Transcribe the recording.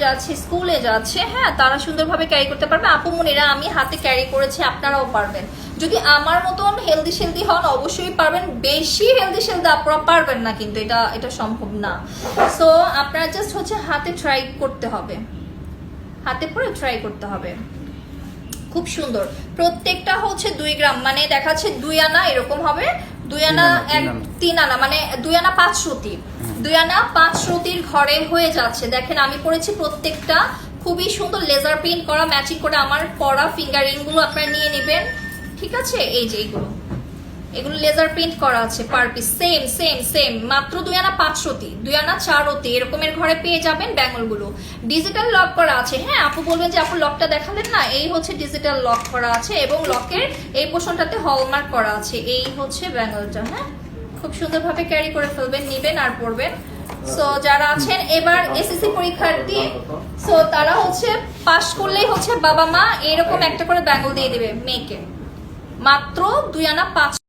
যাচ্ছে, স্কুলে যাচ্ছে, হ্যাঁ তারা সুন্দরভাবে ক্যারি করতে পারবে। আপু মনিরা আমি হাতে ক্যারি করেছি, আপনারাও পারবেন। যদি আমার মতন হেলদি শেলদি হন অবশ্যই পারবেন, বেশি হেলদি শেলদি আপনারা পারবেন না, কিন্তু এটা সম্ভব না। সো আপনারা জাস্ট হচ্ছে হাতে ট্রাই করতে হবে, হাতে পরে ট্রাই করতে হবে। খুব সুন্দর, প্রত্যেকটা হচ্ছে 2 গ্রাম, মানে দেখাচ্ছে 2 আনা এরকম হবে, 2 আনা 3 আনা, মানে 2 আনা 5 রতি, 2 আনা 5 রতির ঘরে হয়ে যাচ্ছে। দেখেন আমি পরেছি প্রত্যেকটা, খুবই সুন্দর লেজার প্রিন্ট করা, ম্যাচিং করে আমার পরা ফিঙ্গারিং গুলো আপনারা নিয়ে নেবেন, ঠিক আছে। এই যে এগুলো লেজার প্রিন্ট করা আছে per piece, same same same, মাত্র 2 আনা 5 রতি, 2 আনা 4 রতি এরকমের ঘরে পেয়ে যাবেন ব্যাঙ্গল গুলো। ডিজিটাল লক করা আছে, হ্যাঁ আপু বলবেন যে আপু লকটা দেখালেন না, এই হচ্ছে ডিজিটাল লক করা আছে এবং লকের এই পোর্শনটাতে হলমার্ক করা আছে। এই হচ্ছে ব্যাঙ্গলটা, হ্যাঁ খুব সুন্দরভাবে ক্যারি করে ফেলবেন, নিবেন আর পরবেন। সো যারা আছেন এবার এসএসসি পরীক্ষার্থী, সো তারা হচ্ছে পাস করলেই হচ্ছে বাবা মা এরকম একটা করে ব্যাঙ্গল দিয়ে দিবে মেয়েকে, মাত্র 2 আনা 5